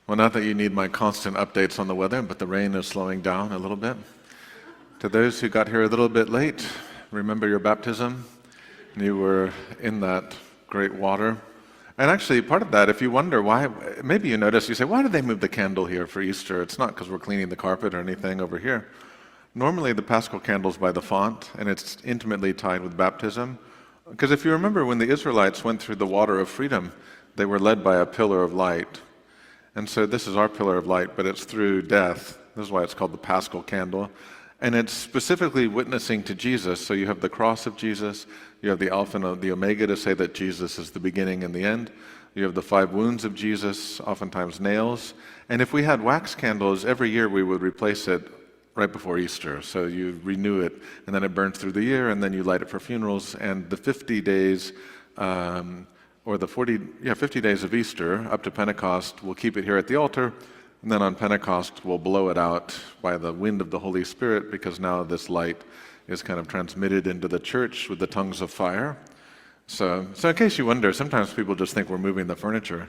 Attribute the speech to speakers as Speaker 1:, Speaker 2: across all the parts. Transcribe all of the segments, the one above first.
Speaker 1: Well, not that you need my constant updates on the weather, but the rain is slowing down a little bit. To those who got here a little bit late, remember your baptism. You were in that great water. And actually, part of that, if you wonder why, maybe you notice, you say, why did they move the candle here for Easter? It's not because we're cleaning the carpet or anything over here. Normally, the Paschal candle's by the font, and it's intimately tied with baptism. Because if you remember, when the Israelites went through the water of freedom, they were led by a pillar of light. And so this is our pillar of light, but it's through death. This is why it's called the Paschal candle. And it's specifically witnessing to Jesus. So you have the cross of Jesus, you have the Alpha and the Omega to say that Jesus is the beginning and the end. You have the 5 wounds of Jesus, oftentimes nails. And if we had wax candles, every year we would replace it right before Easter. So you renew it, and then it burns through the year, and then you light it for funerals. And the 50 days, or the 50 days of Easter up to Pentecost, we'll keep it here at the altar, and then on Pentecost we'll blow it out by the wind of the Holy Spirit, because now this light is kind of transmitted into the church with the tongues of fire. So in case you wonder, sometimes people just think we're moving the furniture,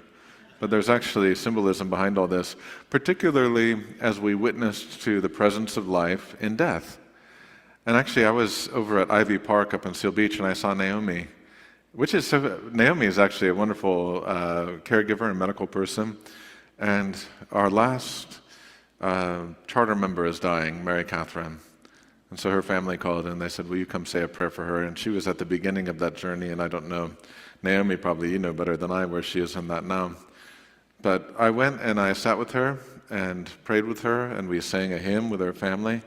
Speaker 1: but there's actually symbolism behind all this, particularly as we witness to the presence of life in death. And actually, I was over at Ivy Park up in Seal Beach, and I saw Naomi. Naomi is actually a wonderful caregiver and medical person. And our last charter member is dying, Mary Catherine. And so her family called and they said, will you come say a prayer for her? And she was at the beginning of that journey, and I don't know, Naomi, probably you know better than I where she is in that now. But I went and I sat with her and prayed with her, and we sang a hymn with her family,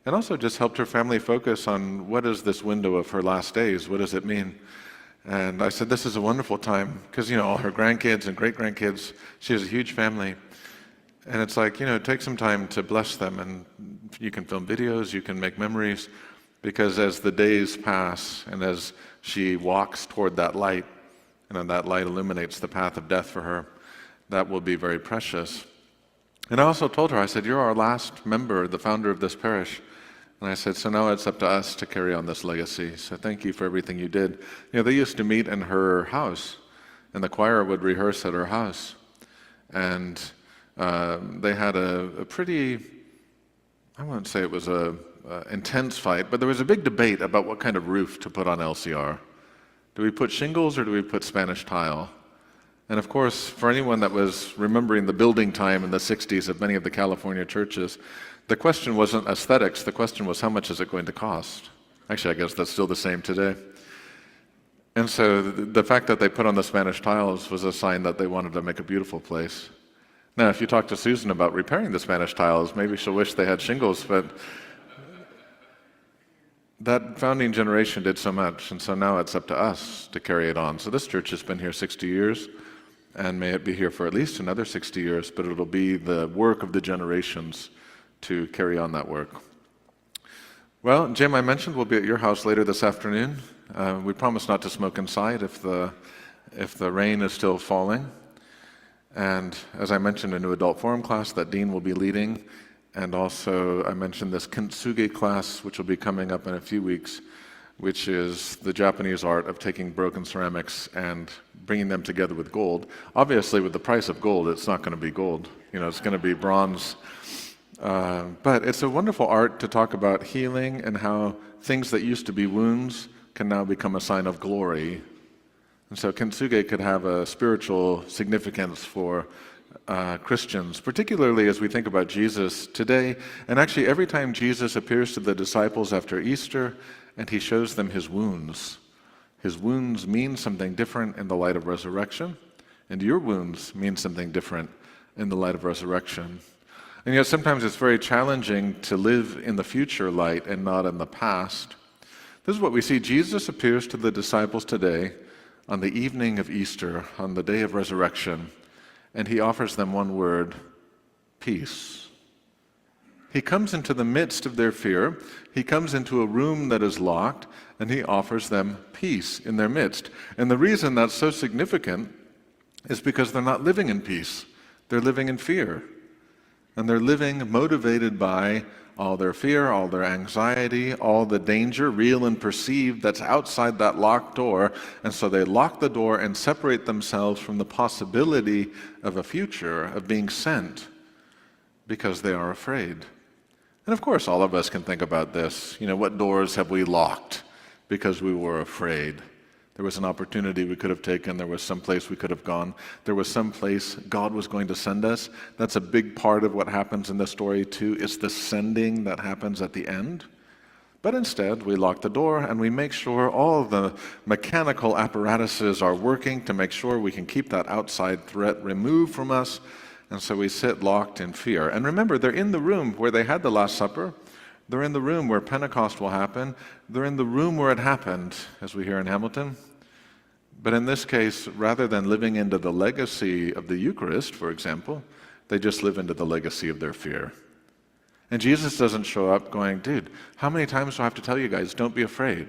Speaker 1: and also just helped her family focus on what is this window of her last days, what does it mean? And I said, this is a wonderful time, because, all her grandkids and great-grandkids, she has a huge family. And it's like, take some time to bless them, and you can film videos, you can make memories, because as the days pass, and as she walks toward that light, and then that light illuminates the path of death for her, that will be very precious. And I also told her, I said, you're our last member, the founder of this parish. And I said, so now it's up to us to carry on this legacy. So thank you for everything you did. They used to meet in her house, and the choir would rehearse at her house. And they had a pretty, I wouldn't say it was a intense fight, but there was a big debate about what kind of roof to put on LCR. Do we put shingles or do we put Spanish tile? And of course, for anyone that was remembering the building time in the 60s of many of the California churches, the question wasn't aesthetics, the question was how much is it going to cost? Actually, I guess that's still the same today. And so the fact that they put on the Spanish tiles was a sign that they wanted to make a beautiful place. Now, if you talk to Susan about repairing the Spanish tiles, maybe she'll wish they had shingles, but that founding generation did so much, and so now it's up to us to carry it on. So this church has been here 60 years, and may it be here for at least another 60 years, but it'll be the work of the generations to carry on that work. Well, Jim, I mentioned we'll be at your house later this afternoon. We promise not to smoke inside if the rain is still falling. And as I mentioned, a new adult forum class that Dean will be leading. And also I mentioned this kintsugi class, which will be coming up in a few weeks, which is the Japanese art of taking broken ceramics and bringing them together with gold. Obviously, with the price of gold, it's not going to be gold. It's going to be bronze. But it's a wonderful art to talk about healing and how things that used to be wounds can now become a sign of glory. And so kintsugi could have a spiritual significance for Christians, particularly as we think about Jesus today. And actually, every time Jesus appears to the disciples after Easter and he shows them his wounds mean something different in the light of resurrection, and your wounds mean something different in the light of resurrection. And yet sometimes it's very challenging to live in the future light and not in the past. This is what we see. Jesus appears to the disciples today on the evening of Easter, on the day of resurrection, and he offers them one word: peace. He comes into the midst of their fear. He comes into a room that is locked, and he offers them peace in their midst. And the reason that's so significant is because they're not living in peace. They're living in fear. And they're living motivated by all their fear, all their anxiety, all the danger, real and perceived, that's outside that locked door. And so they lock the door and separate themselves from the possibility of a future, of being sent, because they are afraid. And of course, all of us can think about this. What doors have we locked because we were afraid? There was an opportunity we could have taken. There was some place we could have gone. There was some place God was going to send us. That's a big part of what happens in the story too. It's the sending that happens at the end. But instead, we lock the door and we make sure all the mechanical apparatuses are working to make sure we can keep that outside threat removed from us. And so we sit locked in fear. And remember, they're in the room where they had the Last Supper. They're in the room where Pentecost will happen. They're in the room where it happened, as we hear in Hamilton. But in this case, rather than living into the legacy of the Eucharist, for example, they just live into the legacy of their fear. And Jesus doesn't show up going, dude, how many times do I have to tell you guys, don't be afraid?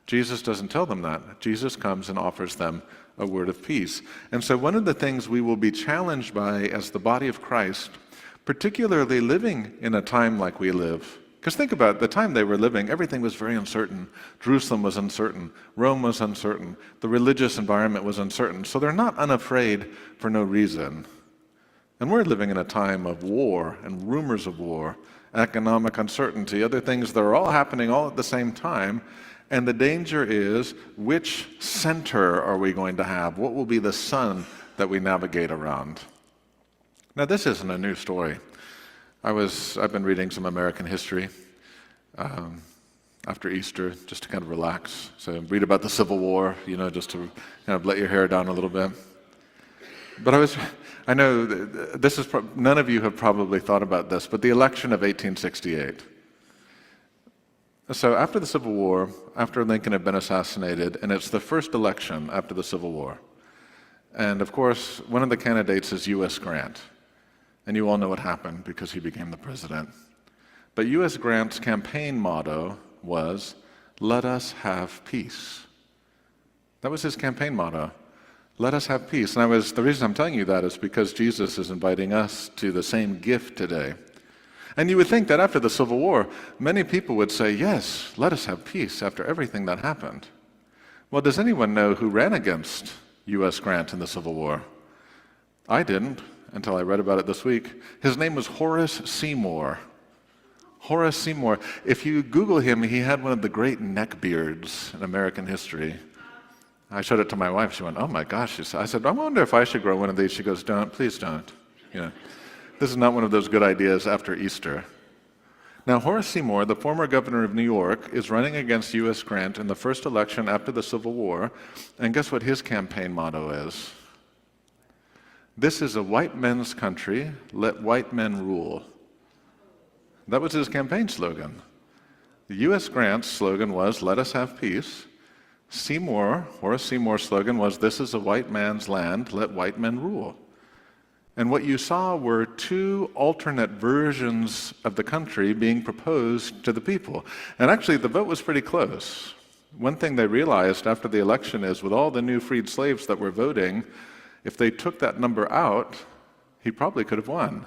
Speaker 1: Jesus doesn't tell them that. Jesus comes and offers them a word of peace. And so one of the things we will be challenged by as the body of Christ, particularly living in a time like we live, because think about it, the time they were living, everything was very uncertain. Jerusalem was uncertain. Rome was uncertain. The religious environment was uncertain. So they're not unafraid for no reason. And we're living in a time of war and rumors of war, economic uncertainty, other things that are all happening all at the same time. And the danger is, which center are we going to have? What will be the sun that we navigate around? Now, this isn't a new story. I've been reading some American history after Easter, just to kind of relax. So read about the Civil War, just to kind of let your hair down a little bit. But I know this is, none of you have probably thought about this, but the election of 1868. So after the Civil War, after Lincoln had been assassinated, and it's the first election after the Civil War. And of course, one of the candidates is U.S. Grant. And you all know what happened because he became the president. But U.S. Grant's campaign motto was, "Let us have peace." That was his campaign motto. Let us have peace. And the reason I'm telling you that is because Jesus is inviting us to the same gift today. And you would think that after the Civil War, many people would say, yes, let us have peace after everything that happened. Well, does anyone know who ran against U.S. Grant in the Civil War? I didn't until I read about it this week. His name was Horace Seymour. Horace Seymour. If you Google him, he had one of the great neck beards in American history. I showed it to my wife. She went, oh my gosh. I said, I wonder if I should grow one of these. She goes, don't, please don't. This is not one of those good ideas after Easter. Now, Horace Seymour, the former governor of New York, is running against U.S. Grant in the first election after the Civil War. And guess what his campaign motto is? This is a white men's country, let white men rule. That was his campaign slogan. The U.S. Grant's slogan was, let us have peace. Horace Seymour's slogan was, this is a white man's land, let white men rule. And what you saw were two alternate versions of the country being proposed to the people. And actually, the vote was pretty close. One thing they realized after the election is, with all the new freed slaves that were voting, if they took that number out, he probably could have won.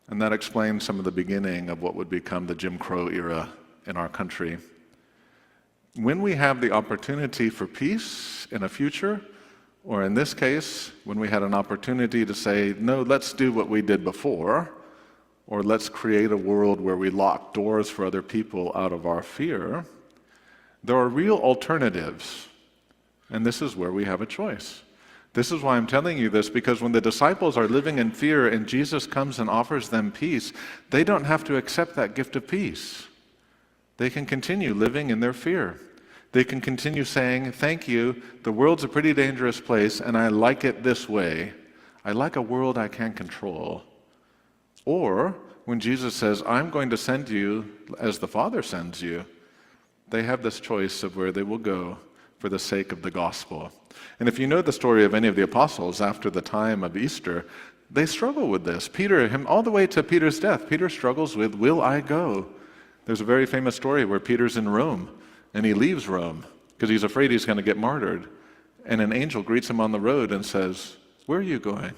Speaker 1: And that explains some of the beginning of what would become the Jim Crow era in our country. When we have the opportunity for peace in a future, or in this case, when we had an opportunity to say, no, let's do what we did before, or let's create a world where we lock doors for other people out of our fear, there are real alternatives. And this is where we have a choice. This is why I'm telling you this, because when the disciples are living in fear and Jesus comes and offers them peace, they don't have to accept that gift of peace. They can continue living in their fear. They can continue saying, thank you, the world's a pretty dangerous place, and I like it this way. I like a world I can control. Or, when Jesus says, I'm going to send you as the Father sends you, they have this choice of where they will go for the sake of the gospel. And if you know the story of any of the apostles after the time of Easter, they struggle with this. All the way to Peter's death, Peter struggles with, will I go? There's a very famous story where Peter's in Rome, and he leaves Rome because he's afraid he's going to get martyred. And an angel greets him on the road and says, where are you going?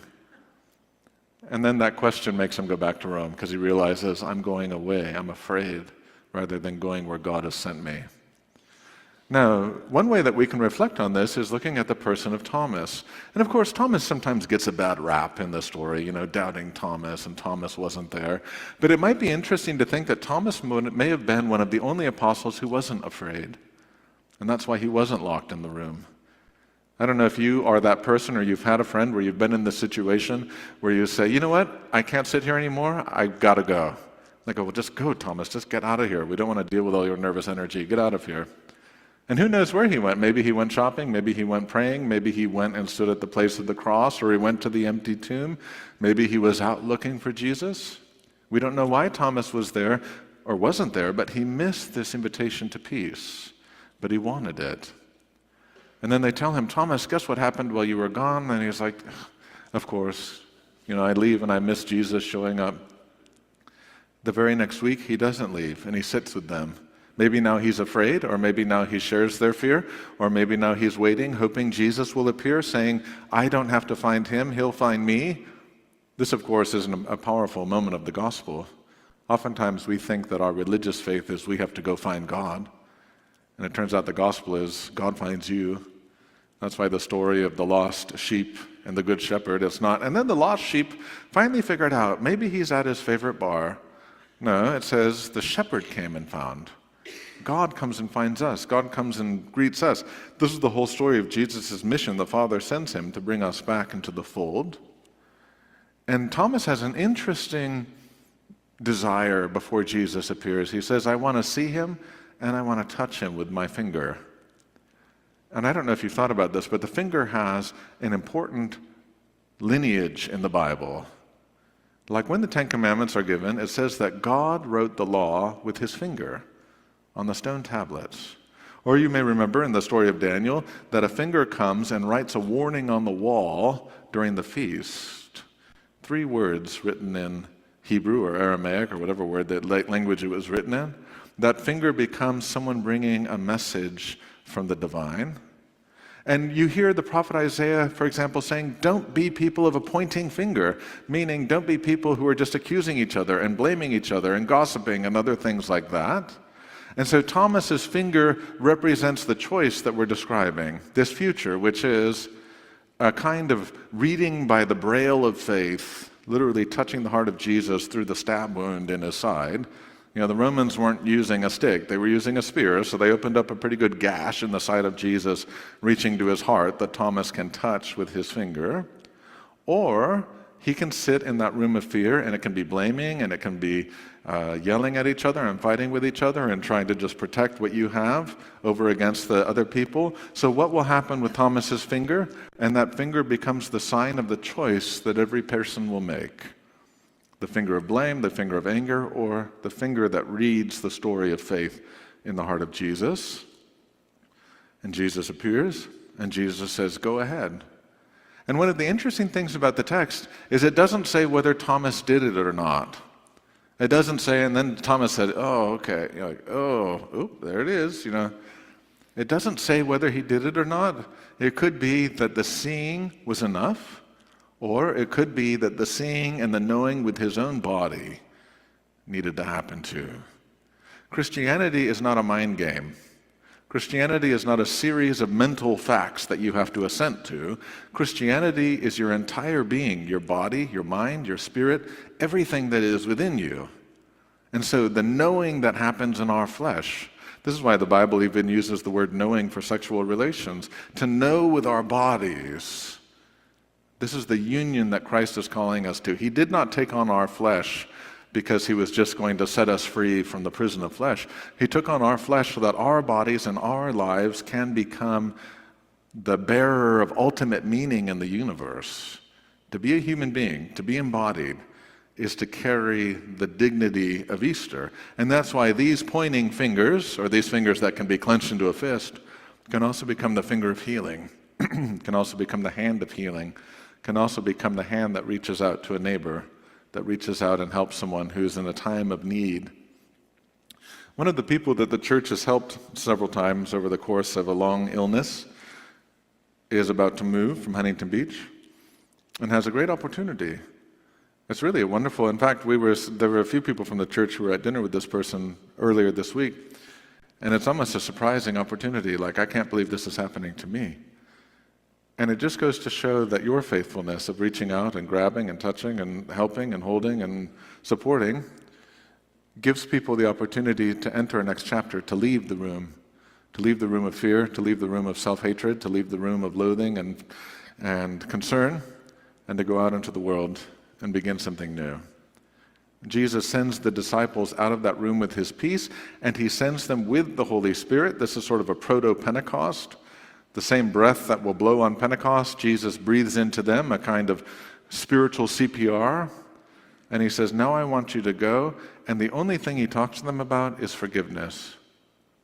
Speaker 1: And then that question makes him go back to Rome because he realizes, I'm going away, I'm afraid, rather than going where God has sent me. Now, one way that we can reflect on this is looking at the person of Thomas. And of course, Thomas sometimes gets a bad rap in the story, doubting Thomas, and Thomas wasn't there. But it might be interesting to think that Thomas may have been one of the only apostles who wasn't afraid. And that's why he wasn't locked in the room. I don't know if you are that person or you've had a friend where you've been in this situation where you say, you know what, I can't sit here anymore, I've got to go. They go, well, just go, Thomas, just get out of here. We don't want to deal with all your nervous energy. Get out of here. And who knows where he went? Maybe he went shopping, maybe he went praying, maybe he went and stood at the place of the cross, or he went to the empty tomb. Maybe he was out looking for Jesus. We don't know why Thomas was there or wasn't there, but he missed this invitation to peace. But he wanted it. And then they tell him, Thomas, guess what happened while you were gone? And he's like, of course, I leave and I miss Jesus showing up. The very next week, he doesn't leave and he sits with them. Maybe now he's afraid, or maybe now he shares their fear, or maybe now he's waiting, hoping Jesus will appear, saying, I don't have to find him, he'll find me. This, of course, is a powerful moment of the gospel. Oftentimes we think that our religious faith is we have to go find God. And it turns out the gospel is God finds you. That's why the story of the lost sheep and the good shepherd is not. And then the lost sheep finally figured out, maybe he's at his favorite bar. No, it says the shepherd came and found. God comes and finds us. God comes and greets us. This is the whole story of Jesus' mission. The Father sends him to bring us back into the fold. And Thomas has an interesting desire before Jesus appears. He says, I want to see him and I want to touch him with my finger. And I don't know if you've thought about this, but the finger has an important lineage in the Bible. Like when the Ten Commandments are given, it says that God wrote the law with his finger on the stone tablets. Or you may remember in the story of Daniel that a finger comes and writes a warning on the wall during the feast. 3 words written in Hebrew or Aramaic or whatever word that language it was written in. That finger becomes someone bringing a message from the divine. And you hear the prophet Isaiah, for example, saying, don't be people of a pointing finger, meaning don't be people who are just accusing each other and blaming each other and gossiping and other things like that. And so Thomas's finger represents the choice that we're describing, this future, which is a kind of reading by the braille of faith, literally touching the heart of Jesus through the stab wound in his side. The Romans weren't using a stick, they were using a spear, so they opened up a pretty good gash in the side of Jesus, reaching to his heart that Thomas can touch with his finger. Or he can sit in that room of fear, and it can be blaming, and it can be yelling at each other and fighting with each other and trying to just protect what you have over against the other people. So what will happen with Thomas's finger? And that finger becomes the sign of the choice that every person will make. The finger of blame, the finger of anger, or the finger that reads the story of faith in the heart of Jesus. And Jesus appears, and Jesus says, go ahead. And one of the interesting things about the text is it doesn't say whether Thomas did it or not. It doesn't say, and then Thomas said, oh, okay. You're like, oh, there it is, It doesn't say whether he did it or not. It could be that the seeing was enough, or it could be that the seeing and the knowing with his own body needed to happen too. Christianity is not a mind game. Christianity is not a series of mental facts that you have to assent to. Christianity is your entire being, your body, your mind, your spirit, everything that is within you. And so the knowing that happens in our flesh, this is why the Bible even uses the word knowing for sexual relations, to know with our bodies. This is the union that Christ is calling us to. He did not take on our flesh because he was just going to set us free from the prison of flesh. He took on our flesh so that our bodies and our lives can become the bearer of ultimate meaning in the universe. To be a human being, to be embodied, is to carry the dignity of Easter. And that's why these pointing fingers, or these fingers that can be clenched into a fist, can also become the finger of healing, can also become the hand of healing, can also become the hand that reaches out to a neighbor, that reaches out and helps someone who's in a time of need. One of the people that the church has helped several times over the course of a long illness is about to move from Huntington Beach and has a great opportunity. It's really wonderful. In fact, there were a few people from the church who were at dinner with this person earlier this week, and it's almost a surprising opportunity. Like, I can't believe this is happening to me. And it just goes to show that your faithfulness of reaching out and grabbing and touching and helping and holding and supporting gives people the opportunity to enter a next chapter, to leave the room of fear, to leave the room of self-hatred, to leave the room of loathing and concern, and to go out into the world and begin something new. Jesus sends the disciples out of that room with his peace, and he sends them with the Holy Spirit. This is sort of a proto-Pentecost. The same breath that will blow on Pentecost, Jesus breathes into them a kind of spiritual CPR, and he says, now I want you to go, and the only thing he talks to them about is forgiveness.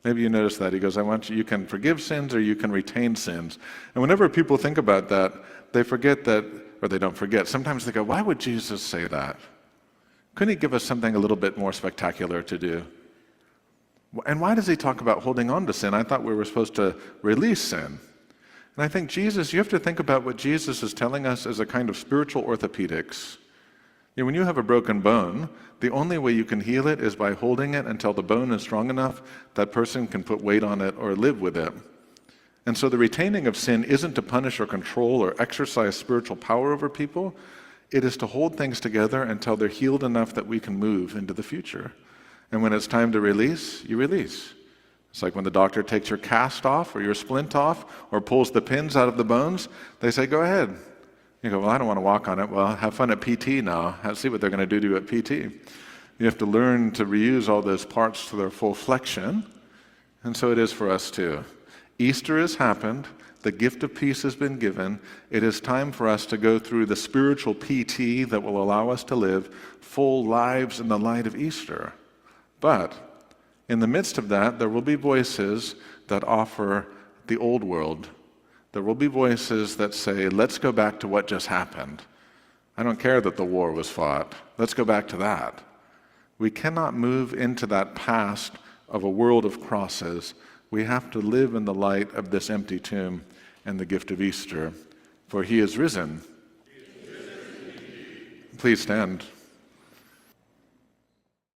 Speaker 1: Maybe you notice that. He goes, you can forgive sins or you can retain sins. And whenever people think about that, they forget that, or they don't forget. Sometimes they go, why would Jesus say that? Couldn't he give us something a little bit more spectacular to do? And why does he talk about holding on to sin? I thought we were supposed to release sin. And I think you have to think about what Jesus is telling us as a kind of spiritual orthopedics. You know, when you have a broken bone, the only way you can heal it is by holding it until the bone is strong enough that person can put weight on it or live with it. And so the retaining of sin isn't to punish or control or exercise spiritual power over people. It is to hold things together until they're healed enough that we can move into the future. And when it's time to release, you release. It's like when the doctor takes your cast off or your splint off or pulls the pins out of the bones, they say, go ahead. You go, well, I don't want to walk on it. Well, have fun at PT now. See what they're going to do to you at PT. You have to learn to reuse all those parts to their full flexion. And so it is for us too. Easter has happened. The gift of peace has been given. It is time for us to go through the spiritual PT that will allow us to live full lives in the light of Easter. But in the midst of that, there will be voices that offer the old world. There will be voices that say, let's go back to what just happened. I don't care that the war was fought. Let's go back to that. We cannot move into that past of a world of crosses. We have to live in the light of this empty tomb and the gift of Easter, for he is risen. Please stand.